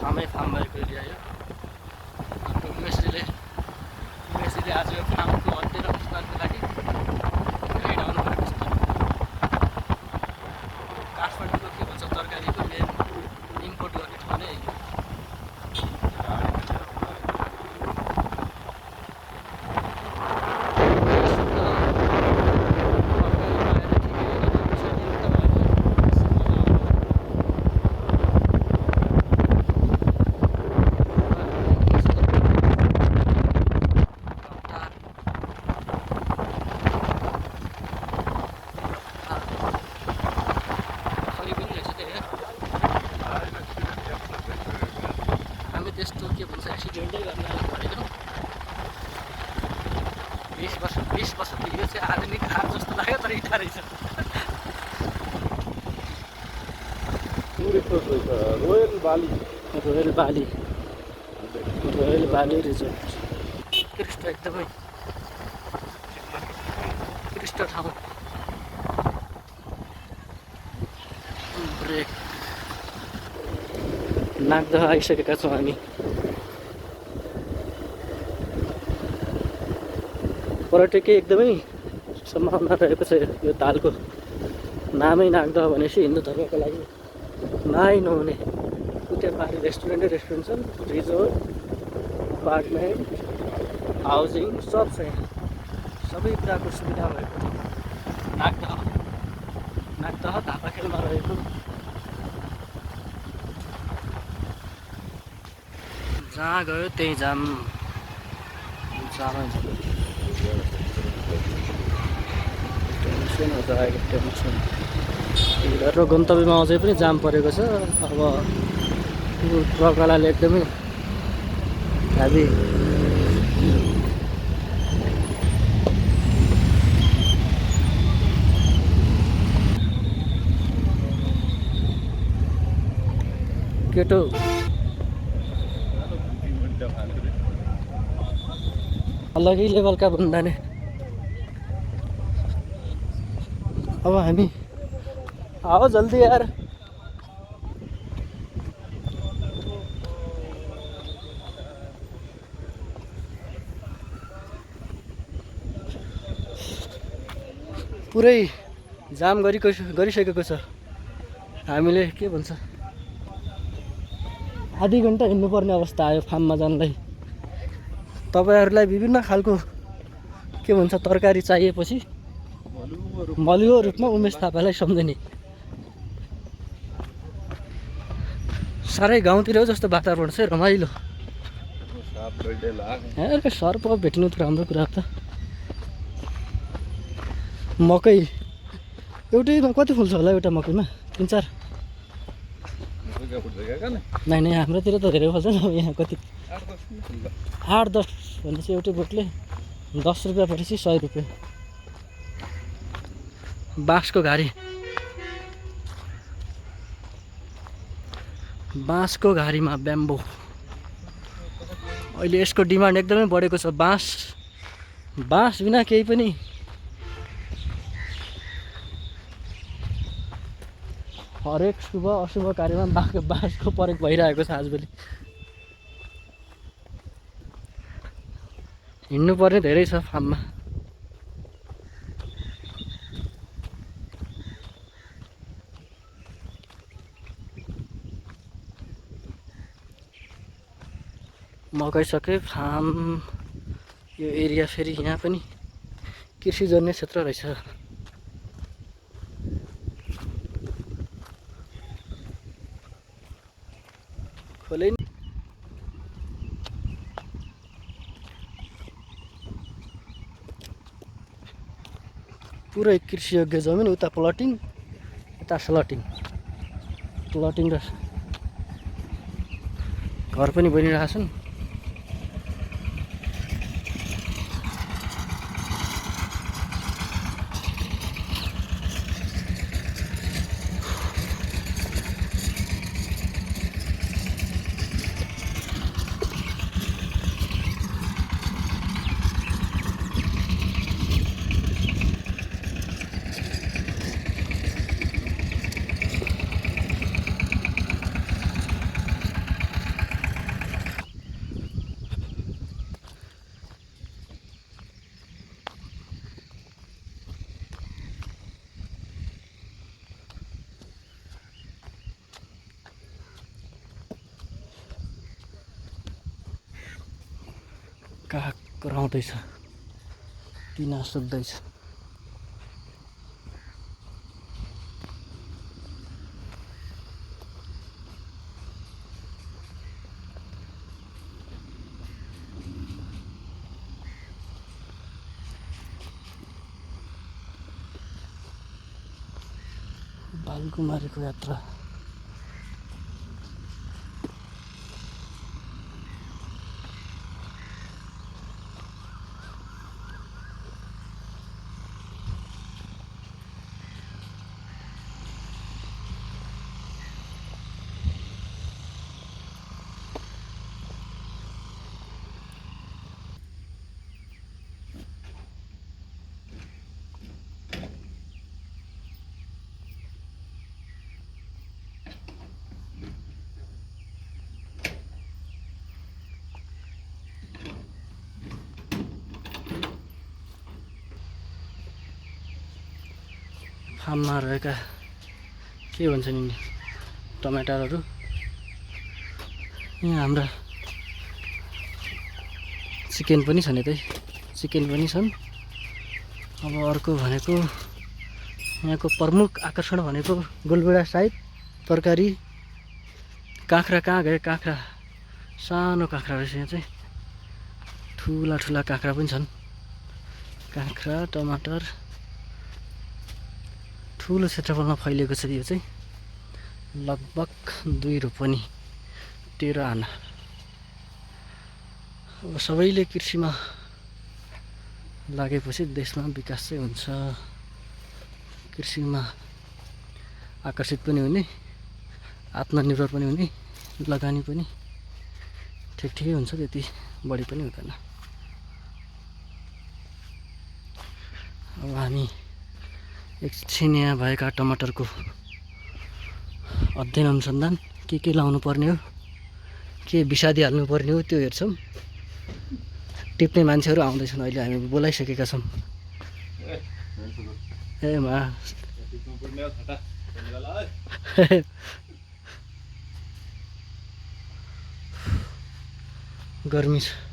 Farm भएको area यो उमेशजीले आज यो फार्मको अध्ययन विस्तारको लागि गाइड आउनु भएको छ। काठमाडौँको के भन्छ तरकारीको मेन इम्पोर्ट गर्ने ठाउँ नै त्यस्तो के भन्छ एक्सिडेन्टै गर्न परेन। 20 वर्ष त यो चाहिँ आधुनिक कार जस्तो लाग्यो तर इटा रहेछ। रोयल बाली रिजोर्ट उत्कृष्ट एकदमै उत्कृष्ट ठाउँ। ब्रेक नाग्दह आइसकेका छौँ हामी। पर्यटकीय एकदमै सम्भावना रहेको छ यो तालको। नामै नाग्दह भनेपछि हिन्दू धर्मको लागि नआइ नहुने कुटेपारी रेस्टुरेन्ट छन्, रिजोर्ट, अपार्टमेन्ट, हाउसिङ सब छ यहाँ। सबै कुराको सुविधा भएको नाग्दह धापाखेलमा रहेको जहाँ गयो त्यही जाम टेन्सन र गन्तव्यमा अझै पनि जाम परेको छ। अब ट्रकवालाले एकदमै हेभी केटो अलगै लेभलका भन्दा नै अब हामी आओ जल्दी यार। पुरै जाम गरिसकेको छ। हामीले के भन्छ आधी घन्टा हिँड्नुपर्ने अवस्था आयो फार्ममा जानलाई। तपाईहरुलाई विभिन्न खालको के भन्छ तरकारी चाहिएपछि मलियो रूपमा उमेश थापालाई सम्झने। साह्रै गाउँतिर जस्तो वातावरण छ, रमाइलो। सर्प भेट्नु त राम्रो कुरा हो त। मकै एउटैमा कति फुल्छ होला एउटा मकैमा? 3-4 नै हाम्रोतिर त धेरै फल्छ नि। यहाँ कति 8-10 भनेपछि एउटै बोटले 10 रुपियाँ परेपछि 100 रुपियाँ। बाँसको घारीमा ब्याम्बो। अहिले यसको डिमान्ड एकदमै बढेको छ। बाँस बिना केही पनि हरेक शुभ अशुभ कार्यमा बाँसको प्रयोग भइरहेको छ आजभोलि। हिँड्नु पर्ने धेरै छ फार्ममा। मकै फार्म यो एरिया फेरि यहाँ पनि कृषिजन्य क्षेत्र रहेछ। खोले पुरै कृषियोग्य जमिन। उता प्लटिङ यता स्लटिङ र घर पनि बनिरहेका छन्। काग कराउँदैछ, पिना सुक्दैछ। बालकुमारीको यात्रा। फार्ममा रहेका के भन्छ नि टमाटरहरू, यहाँ हाम्रा चिकन पनि छन्, यतै चिकन पनि छन्। अब अर्को भनेको यहाँको प्रमुख आकर्षण भनेको गोलबेडा साइड तरकारी। काँक्रा कहाँ गए? काँक्रा सानो काँक्रा रहेछ, यहाँ चाहिँ ठुला ठुला काँक्रा पनि छन्। काँक्रा टमाटर ठुलो क्षेत्रफलमा फैलिएको छ। यो चाहिँ लगभग 2 रोपनी 13 आना। अब सबैले कृषिमा लागेपछि देशमा विकास चाहिँ हुन्छ, कृषिमा आकर्षित पनि हुने, आत्मनिर्भर पनि हुने, लगानी पनि ठिकै हुन्छ, त्यति बढी पनि हुँदैन। अब हामी एकछिन यहाँ भएका टमाटरको अध्ययन अनुसन्धान के लाउनु पर्ने हो, के विषादी हाल्नु पर्ने हो त्यो हेर्छौँ। टिप्ने मान्छेहरू आउँदैछन्, अहिले हामी बोलाइसकेका छौँ। ए मा गर्मी छ।